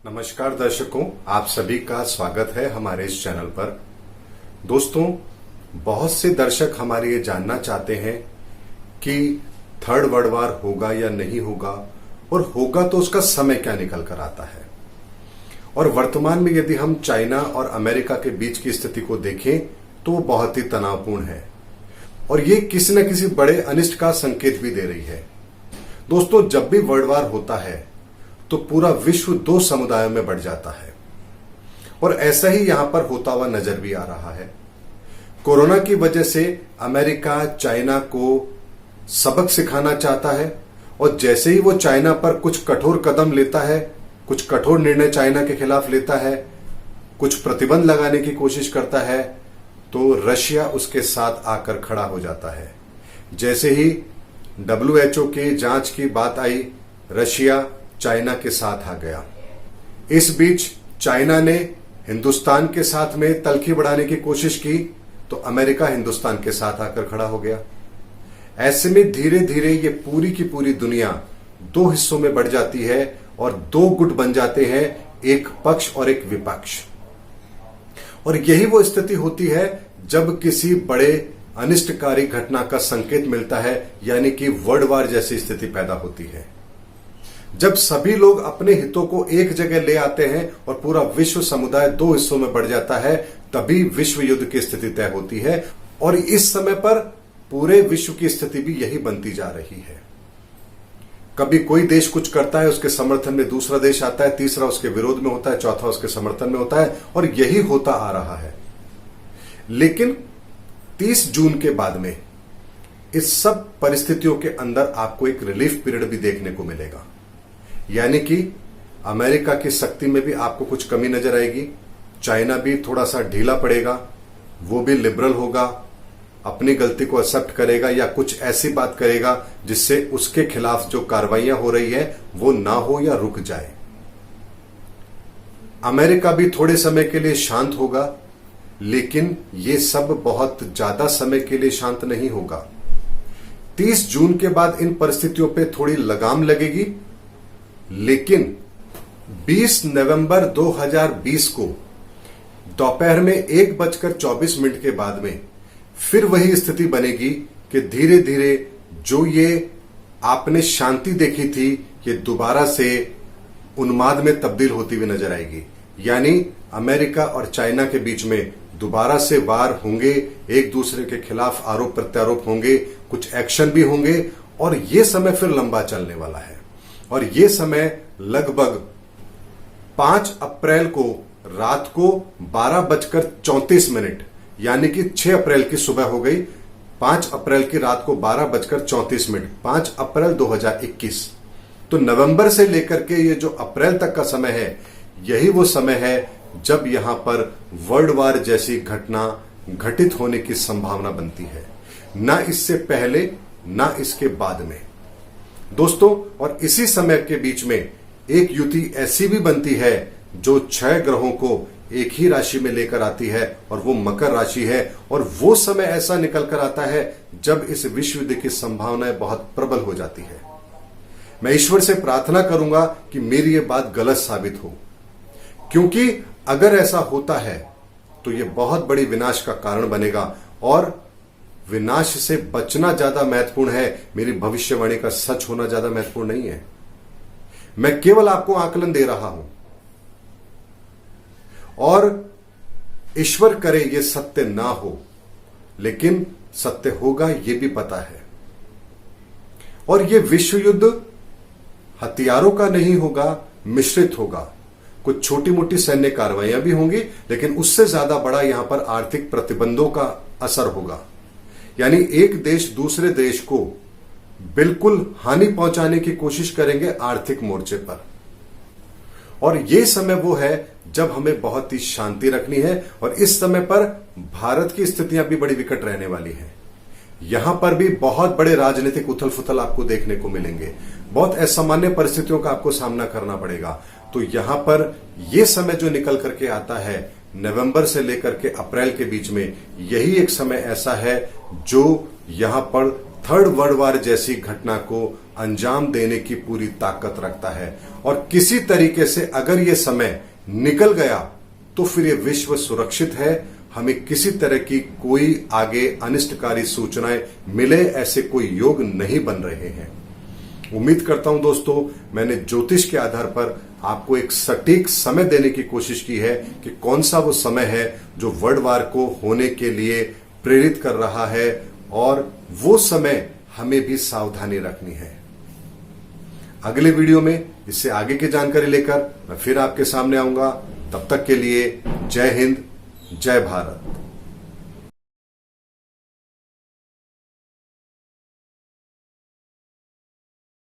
नमस्कार दर्शकों, आप सभी का स्वागत है हमारे इस चैनल पर। दोस्तों, बहुत से दर्शक हमारे ये जानना चाहते हैं कि थर्ड वर्ल्ड वॉर होगा या नहीं होगा, और होगा तो उसका समय क्या निकल कर आता है। और वर्तमान में यदि हम चाइना और अमेरिका के बीच की स्थिति को देखें तो वो बहुत ही तनावपूर्ण है और ये किसी न किसी बड़े अनिष्ट का संकेत भी दे रही है। दोस्तों, जब भी वर्ल्ड वॉर होता है तो पूरा विश्व दो समुदायों में बढ़ जाता है और ऐसा ही यहां पर होता हुआ नजर भी आ रहा है। कोरोना की वजह से अमेरिका चाइना को सबक सिखाना चाहता है और जैसे ही वो चाइना पर कुछ कठोर कदम लेता है, कुछ कठोर निर्णय चाइना के खिलाफ लेता है, कुछ प्रतिबंध लगाने की कोशिश करता है, तो रशिया उसके साथ आकर खड़ा हो जाता है। जैसे ही WHO की जांच की बात आई, रशिया चाइना के साथ आ गया। इस बीच चाइना ने हिंदुस्तान के साथ में तलखी बढ़ाने की कोशिश की तो अमेरिका हिंदुस्तान के साथ आकर खड़ा हो गया। ऐसे में धीरे धीरे ये पूरी की पूरी दुनिया दो हिस्सों में बढ़ जाती है और दो गुट बन जाते हैं, एक पक्ष और एक विपक्ष। और यही वो स्थिति होती है जब किसी बड़े अनिष्टकारी घटना का संकेत मिलता है, यानी कि वर्ल्ड वॉर जैसी स्थिति पैदा होती है। जब सभी लोग अपने हितों को एक जगह ले आते हैं और पूरा विश्व समुदाय दो हिस्सों में बढ़ जाता है, तभी विश्व युद्ध की स्थिति तय होती है। और इस समय पर पूरे विश्व की स्थिति भी यही बनती जा रही है। कभी कोई देश कुछ करता है, उसके समर्थन में दूसरा देश आता है, तीसरा उसके विरोध में होता है, चौथा उसके समर्थन में होता है, और यही होता आ रहा है। लेकिन 30 जून के बाद में इस सब परिस्थितियों के अंदर आपको एक रिलीफ पीरियड भी देखने को मिलेगा, यानी कि अमेरिका की शक्ति में भी आपको कुछ कमी नजर आएगी। चाइना भी थोड़ा सा ढीला पड़ेगा, वो भी लिबरल होगा, अपनी गलती को एक्सेप्ट करेगा या कुछ ऐसी बात करेगा जिससे उसके खिलाफ जो कार्रवाइयां हो रही है वो ना हो या रुक जाए। अमेरिका भी थोड़े समय के लिए शांत होगा, लेकिन ये सब बहुत ज्यादा समय के लिए शांत नहीं होगा। 30 जून के बाद इन परिस्थितियों पे थोड़ी लगाम लगेगी, लेकिन 20 नवंबर 2020 को दोपहर में 1:24 के बाद में फिर वही स्थिति बनेगी कि धीरे धीरे जो ये आपने शांति देखी थी, ये दोबारा से उन्माद में तब्दील होती हुई नजर आएगी। यानी अमेरिका और चाइना के बीच में दोबारा से वार होंगे, एक दूसरे के खिलाफ आरोप प्रत्यारोप होंगे, कुछ एक्शन भी होंगे, और ये समय फिर लंबा चलने वाला है। और ये समय लगभग 5 अप्रैल को रात को 12:34, यानी कि 6 अप्रैल की सुबह हो गई, 5 अप्रैल की रात को 12:34, 5 अप्रैल 2021। तो नवंबर से लेकर के ये जो अप्रैल तक का समय है, यही वो समय है जब यहां पर वर्ल्ड वॉर जैसी घटना घटित होने की संभावना बनती है, ना इससे पहले ना इसके बाद में। दोस्तों, और इसी समय के बीच में एक युति ऐसी भी बनती है जो 6 ग्रहों को एक ही राशि में लेकर आती है, और वो मकर राशि है। और वो समय ऐसा निकल कर आता है जब इस विश्व युद्ध की संभावनाएं बहुत प्रबल हो जाती है। मैं ईश्वर से प्रार्थना करूंगा कि मेरी ये बात गलत साबित हो, क्योंकि अगर ऐसा होता है तो ये बहुत बड़ी विनाश का कारण बनेगा, और विनाश से बचना ज्यादा महत्वपूर्ण है, मेरी भविष्यवाणी का सच होना ज्यादा महत्वपूर्ण नहीं है। मैं केवल आपको आकलन दे रहा हूं, और ईश्वर करे ये सत्य ना हो, लेकिन सत्य होगा ये भी पता है। और ये विश्व युद्ध हथियारों का नहीं होगा, मिश्रित होगा। कुछ छोटी मोटी सैन्य कार्रवाइयां भी होंगी, लेकिन उससे ज्यादा बड़ा यहां पर आर्थिक प्रतिबंधों का असर होगा। यानी एक देश दूसरे देश को बिल्कुल हानि पहुंचाने की कोशिश करेंगे आर्थिक मोर्चे पर। और ये समय वो है जब हमें बहुत ही शांति रखनी है, और इस समय पर भारत की स्थितियां भी बड़ी विकट रहने वाली हैं। यहां पर भी बहुत बड़े राजनीतिक उथल फुथल आपको देखने को मिलेंगे, बहुत असामान्य परिस्थितियों का आपको सामना करना पड़ेगा। तो यहां पर यह समय जो निकल करके आता है नवंबर से लेकर के अप्रैल के बीच में, यही एक समय ऐसा है जो यहां पर थर्ड वर्ल्ड वॉर जैसी घटना को अंजाम देने की पूरी ताकत रखता है। और किसी तरीके से अगर ये समय निकल गया तो फिर ये विश्व सुरक्षित है, हमें किसी तरह की कोई आगे अनिष्टकारी सूचनाएं मिले ऐसे कोई योग नहीं बन रहे हैं। उम्मीद करता हूं दोस्तों, मैंने ज्योतिष के आधार पर आपको एक सटीक समय देने की कोशिश की है कि कौन सा वो समय है जो वर्ल्ड वार को होने के लिए प्रेरित कर रहा है, और वो समय हमें भी सावधानी रखनी है। अगले वीडियो में इससे आगे की जानकारी लेकर मैं फिर आपके सामने आऊंगा। तब तक के लिए जय हिंद, जय भारत।